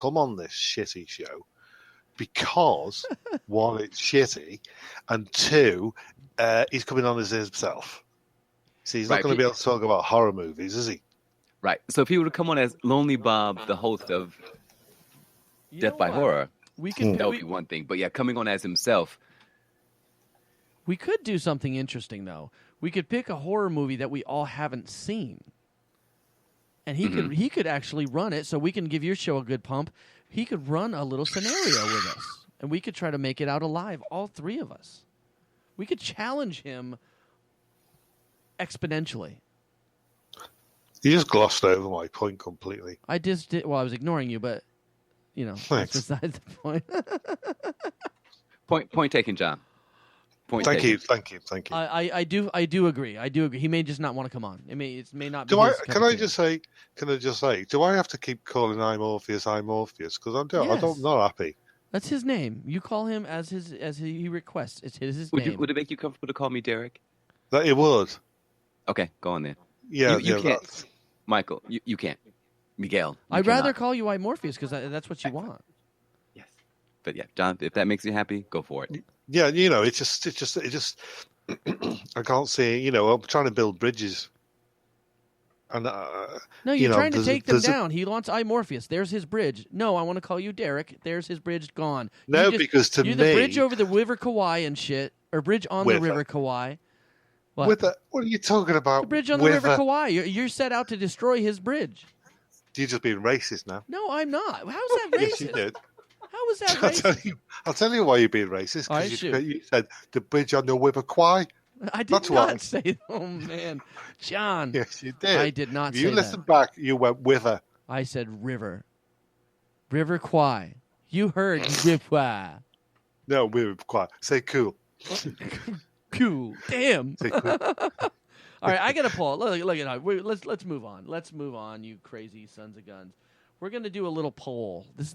come on this shitty show because, one, it's shitty, and two, he's coming on as himself. See, he's not going to be able to talk about horror movies, is he? Right. So if he were to come on as Lonely Bob, the host of Death by Horror, that would be one thing. But yeah, coming on as himself. We could do something interesting, though. We could pick a horror movie that we all haven't seen. And he could actually run it, so we can give your show a good pump. He could run a little scenario with us, and we could try to make it out alive, all three of us. We could challenge him exponentially. You just glossed over my point completely. I just did. Well, I was ignoring you, but that's besides the point. Point taken, John. Thank you. I do agree. He may just not want to come on. It may not. Can I just say? Do I have to keep calling I'm Orpheus? Because I'm not happy. That's his name. You call him as he requests. It's his name. Would it make you comfortable to call me Derek? That it would. Okay, go on then. Yeah, you can't. Michael, you can't. Miguel. I'd rather call you Morpheus because that's what you want. Yes, but yeah, John, if that makes you happy, go for it. Yeah, it just. I can't see. I'm trying to build bridges. And no, you're trying to take them down. He wants Morpheus. There's his bridge. No, I want to call you Derek. There's his bridge gone. No, because to me, you're the bridge over the River Kauai and shit, or bridge on the River Kauai. What are you talking about? The bridge on the River Kauai. You're set out to destroy his bridge. You're just being racist now. No, I'm not. How's that racist? Yes, you did. How is that racist? I'll tell you why you're being racist. Because you said the bridge on the River Kauai. I did not say. Oh man, John. Yes, you did. I did not say that. You listened back. You went River. I said River. River Kauai. You heard River. No, River Kauai. Say cool. Cool. Damn. Say cool. All right, I got to pull. Look at that. Let's move on. Let's move on, you crazy sons of guns. We're going to do a little poll. This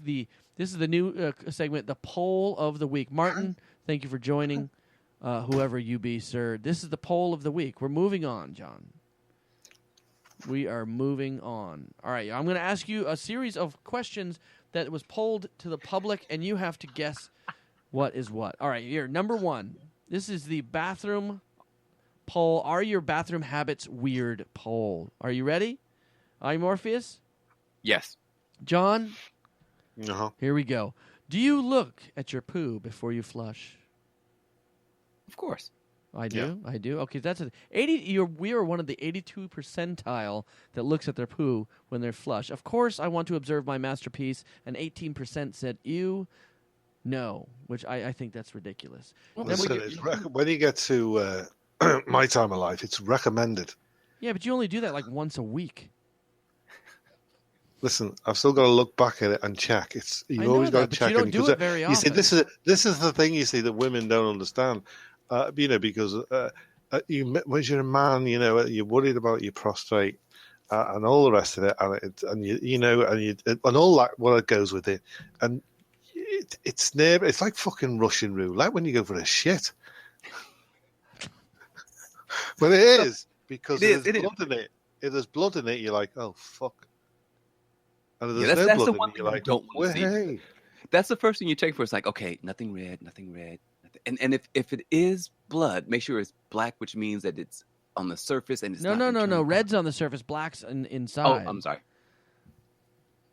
is the new segment, the poll of the week. Martin, thank you for joining. Whoever you be, sir. This is the poll of the week. We're moving on, John. We are moving on. All right, I'm going to ask you a series of questions that was polled to the public, and you have to guess what is what. All right, here, number one. This is the bathroom poll. Are your bathroom habits weird poll? Are you ready? Morpheus? Yes. John? Uh-huh. Here we go. Do you look at your poo before you flush? Of course. I do. Yeah. I do. Okay, that's 80. We are one of the 82 percentile that looks at their poo when they're flush. Of course, I want to observe my masterpiece, and 18% said ew, no, which I think that's ridiculous. Well, listen, when you get to my time of life, it's recommended. Yeah, but you only do that like once a week. Listen, I've still got to look back at it and check. You always got to check. You don't do it very often. You see, this is the thing. You see that women don't understand. Because when you're a man, you're worried about your prostate and all the rest of it, and all that what goes with it, and it's like fucking Russian roulette when you go for a shit. But it is because there's blood in it. If there's blood in it, you're like, oh fuck. And if there's no blood in it, you're like, don't want to see. That's the first thing you check for. It's like, okay, nothing red. And if it is blood, make sure it's black, which means that it's on the surface and it's no. Red's on the surface, black's inside. Oh, I'm sorry.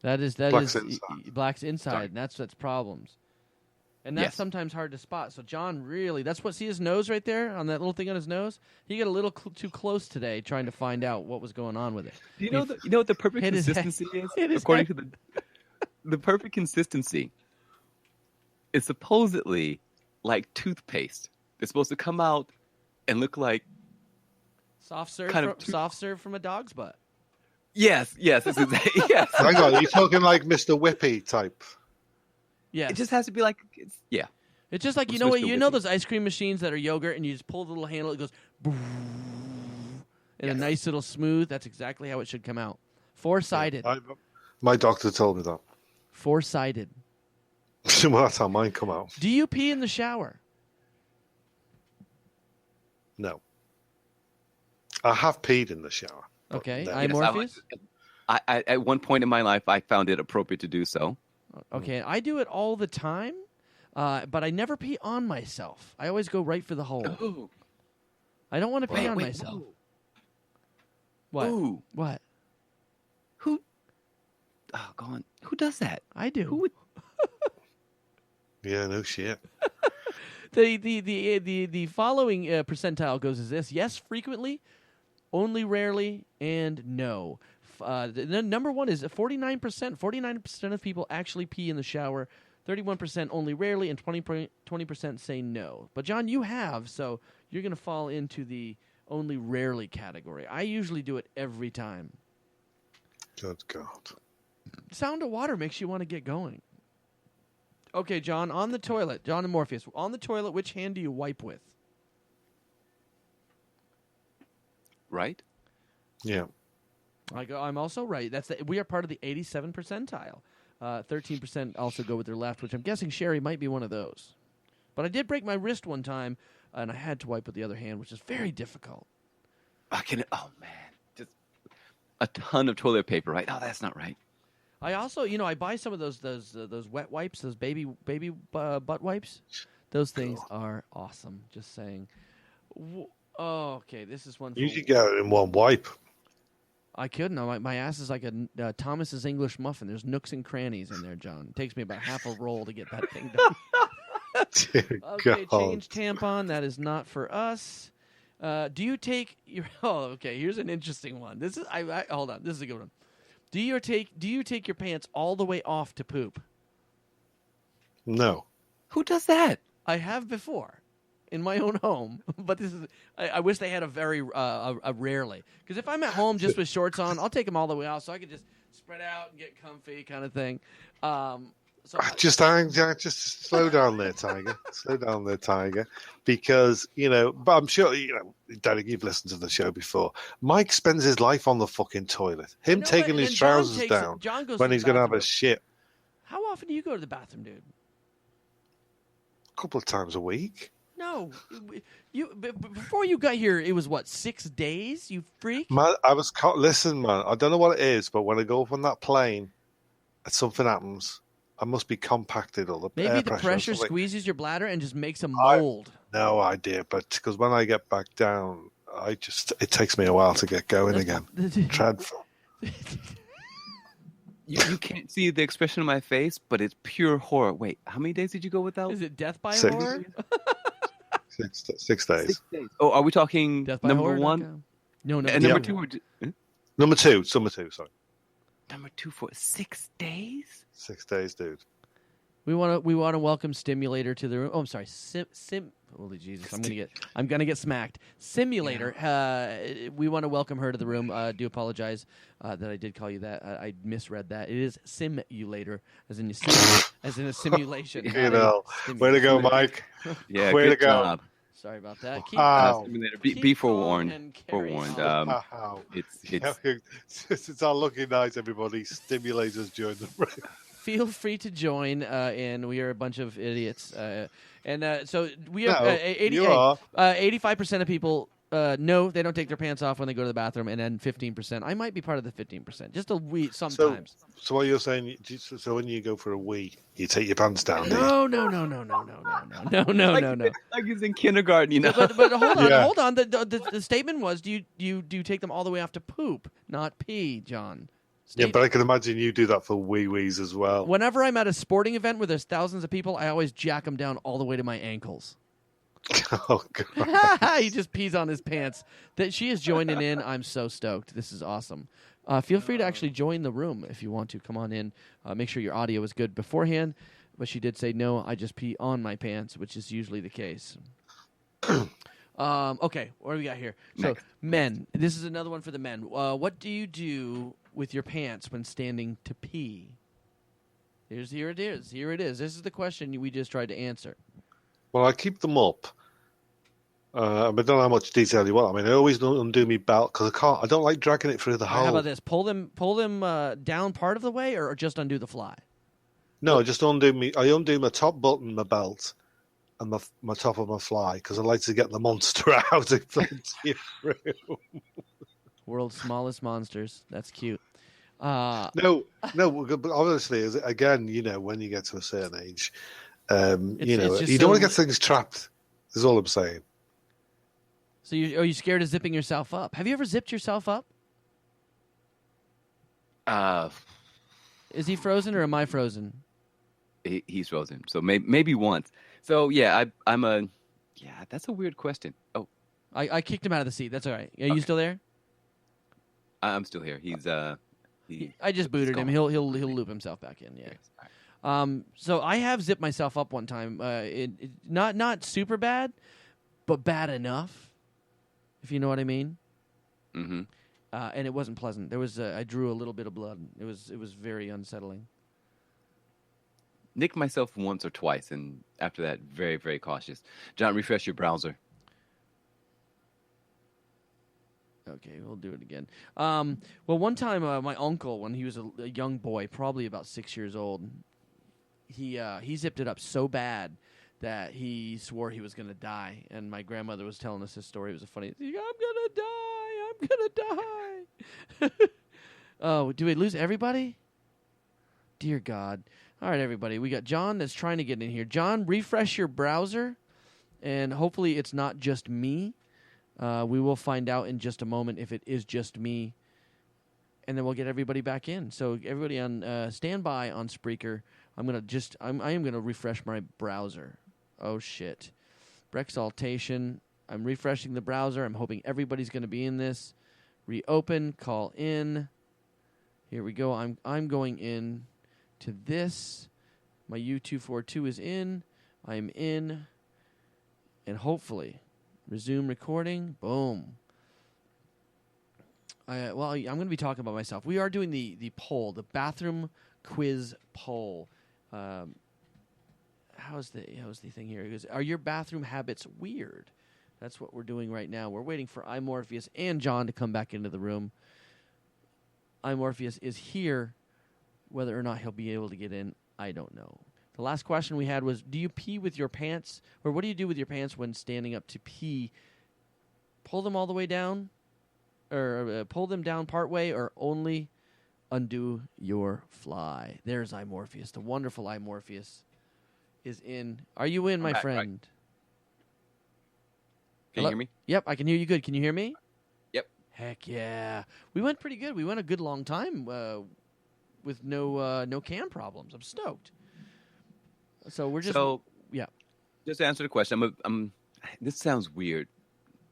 That is black's inside, and that's problems. And that's yes. Sometimes hard to spot. So John really, see his nose right there on that little thing on his nose? He got a little too close today trying to find out what was going on with it. Do you know what the perfect consistency is? According to the perfect consistency is supposedly like toothpaste. It's supposed to come out and look like soft serve from a dog's butt. Yes. Yes. Hang on, are you talking like Mr. Whippy type? Yeah. It just has to be like yeah. It's just like you know those ice cream machines that are yogurt and you just pull the little handle, it goes in a nice little smooth. That's exactly how it should come out. Four-sided. My doctor told me that. Four-sided. Well, that's how mine come out. Do you pee in the shower? No. I have peed in the shower. Okay. No. Morpheus? I at one point in my life, I found it appropriate to do so. Okay, I do it all the time, but I never pee on myself. I always go right for the hole. Oh. I don't want to pee on myself. Whoa. What? Ooh. What? Who? Oh, go on. Who does that? I do. Who would? Yeah, no shit. The following percentile goes as this: yes, frequently, only rarely, and no. The number one is 49%. 49% of people actually pee in the shower. 31% only rarely, and 20% say no. But John, you have, so you're going to fall into the only rarely category. I usually do it every time. Good God. Sound of water makes you want to get going. Okay, John, on the toilet. John and Morpheus, on the toilet, which hand do you wipe with? Right? Yeah. I'm also right. We are part of the 87 percentile. 13% also go with their left, which I'm guessing Sherry might be one of those. But I did break my wrist one time, and I had to wipe with the other hand, which is very difficult. Oh, man. Just a ton of toilet paper, right? No, that's not right. I also, I buy some of those wet wipes, those baby butt wipes. Those things are awesome. Just saying. Okay, this is one. You should get it in one wipe. I couldn't. My ass is like a Thomas's English muffin. There's nooks and crannies in there, John. It takes me about half a roll to get that thing done. Okay, change tampon. That is not for us. Do you take your? Oh, okay. Here's an interesting one. This is. Hold on. This is a good one. Do you take your pants all the way off to poop? No. Who does that? I have before. In my own home, but this is. I wish they had a very rarely, because if I'm at home just with shorts on, I'll take them all the way out, so I can just spread out and get comfy, kind of thing. Just slow down there, Tiger. Slow down there, Tiger, because But I'm sure Daddy, you've listened to the show before. Mike spends his life on the fucking toilet. Him taking his trousers down when he's going to have a shit. How often do you go to the bathroom, dude? A couple of times a week. No, before you got here, it was what, 6 days? You freak! Man, listen, man. I don't know what it is, but when I go up on that plane, and something happens, I must be compacted or maybe the pressure squeezes your bladder and just makes a mold. No idea, but because when I get back down, it takes me a while to get going again. Dreadful. You can't see the expression on my face, but it's pure horror. Wait, how many days did you go without? Is it death by 6. horror? 6 days. 6 days. Oh, are we talking number one? No. And number two? Number two. Sorry. Number 2 for 6 days? 6 days, dude. We want to welcome Stimulator to the room. Oh, I'm sorry. Holy Jesus! I'm gonna get smacked. Simulator. Yeah. We want to welcome her to the room. Do apologize that I did call you that. I misread that. It is Simulator, as in a simulation. Way to go, Mike. Yeah, way to go. Job. Sorry about that. Simulator. Be forewarned. It's all looking nice, everybody. Stimulators join the room. Feel free to join, and we are a bunch of idiots. So we are 85% of people. No, they don't take their pants off when they go to the bathroom, and then 15%. I might be part of the 15%. Just a wee sometimes. So what you're saying? So when you go for a wee, you take your pants down? No. Like he's in kindergarten, But hold on. The statement was, do you take them all the way off to poop, not pee, John? Yeah, but I can imagine you do that for wee-wees as well. Whenever I'm at a sporting event where there's thousands of people, I always jack them down all the way to my ankles. Oh, God. He just pees on his pants. That she is joining in. I'm so stoked. This is awesome. Feel free to actually join the room if you want to. Come on in. Make sure your audio is good beforehand. But she did say, no, I just pee on my pants, which is usually the case. Okay, what do we got here? So, men. This is another one for the men. What do you do with your pants when standing to pee? Here it is. This is the question we just tried to answer. Well, I keep them up. I don't know how much detail you want. I mean, I always undo my belt because I don't like dragging it through the hole. How about this? Pull them down part of the way, or just undo the fly? No, just undo me. I undo my top button, my belt, and my top of my fly because I like to get the monster out of plenty of room. World's smallest monsters. That's cute. No, but obviously, again, when you get to a certain age, you don't want to get things trapped. Is all I'm saying. So are you scared of zipping yourself up? Have you ever zipped yourself up? Is he frozen or am I frozen? He's frozen. So maybe once. So yeah, that's a weird question. Oh, I kicked him out of the seat. That's all right. Are you still there? I'm still here. He's I just booted him. He'll loop himself back in. Yeah. Yes. So I have zipped myself up one time. Not super bad, but bad enough. If you know what I mean. Mm-hmm. And it wasn't pleasant. I drew a little bit of blood. It was very unsettling. Nicked myself once or twice, and after that, very, very cautious. John, refresh your browser. Okay, we'll do it again. Well, one time, my uncle, when he was a young boy, probably about 6 years old, he zipped it up so bad that he swore he was going to die. And my grandmother was telling us this story. It was funny. I'm going to die. I'm going to die. Oh, do we lose everybody? Dear God. All right, everybody. We got John that's trying to get in here. John, refresh your browser, and hopefully it's not just me. We will find out in just a moment if it is just me, and then we'll get everybody back in. So everybody on standby on Spreaker. I am gonna refresh my browser. Oh shit, Brexalltation. I'm refreshing the browser. I'm hoping everybody's gonna be in this. Reopen. Call in. Here we go. I'm going in to this. My U242 is in. I'm in, and hopefully. Resume recording. Boom. I'm going to be talking about myself. We are doing the poll, the bathroom quiz poll. How's the thing here? It goes, are your bathroom habits weird? That's what we're doing right now. We're waiting for iMorpheus and John to come back into the room. iMorpheus is here. Whether or not he'll be able to get in, I don't know. The last question we had was, do you pee with your pants? Or what do you do with your pants when standing up to pee? Pull them all the way down? Or pull them down part way? Or only undo your fly? There's iMorpheus. The wonderful iMorpheus is in. Are you in, my friend? Right. Can you hear me? Yep, I can hear you good. Can you hear me? Yep. Heck yeah. We went pretty good. We went a good long time with no cam problems. I'm stoked. So we're just yeah. Just to answer the question, this sounds weird,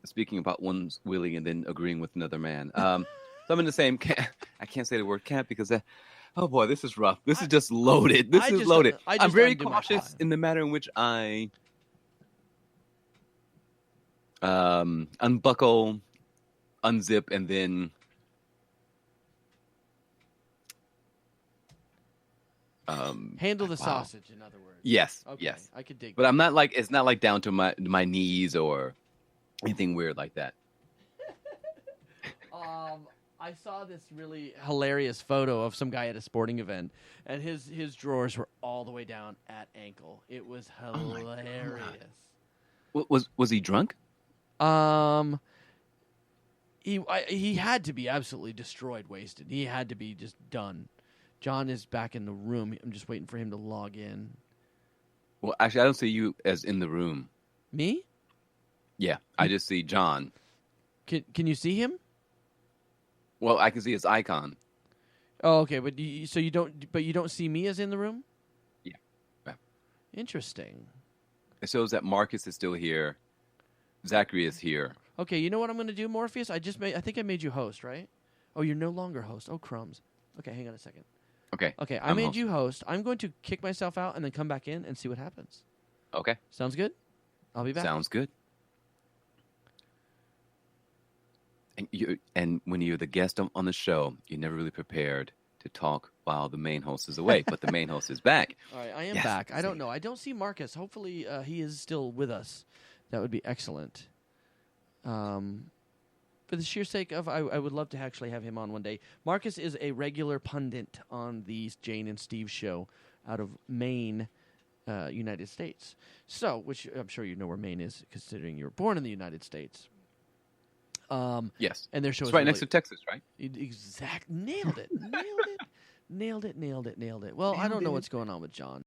speaking about one's willing and then agreeing with another man. So I'm in the same camp. I can't say the word camp because oh boy, this is rough. This is just loaded. This is loaded. I'm very cautious in the manner in which I unbuckle, unzip, and then handle the sausage, in other words. Yes, okay. yes. I could dig. But I'm not like, it's not like down to my knees or anything weird like that. I saw this really hilarious photo of some guy at a sporting event, and his drawers were all the way down at ankle. It was hilarious. Was he drunk? He had to be absolutely destroyed, wasted. He had to be just done. John is back in the room. I'm just waiting for him to log in. Well, actually, I don't see you as in the room. Me? Yeah, I just see John. Can you see him? Well, I can see his icon. Oh, okay, but you don't see me as in the room? Yeah. Interesting. It shows that Marcus is still here. Zachary is here. Okay, you know what I'm going to do, Morpheus? I think I made you host, right? Oh, you're no longer host. Oh, crumbs. Okay, hang on a second. Okay, I made you host. I'm going to kick myself out and then come back in and see what happens. Okay. Sounds good? I'll be back. Sounds good. And when you're the guest on the show, you're never really prepared to talk while the main host is away, but the main host is back. All right, I am back. I don't know. I don't see Marcus. Hopefully he is still with us. That would be excellent. For the sheer sake of, I would love to actually have him on one day. Marcus is a regular pundit on the Jane and Steve show out of Maine, United States. So, which I'm sure you know where Maine is, considering you were born in the United States. Yes. And their show it's is right really, next to Texas, right? Nailed it. Nailed it. Well, I don't know what's going on with John.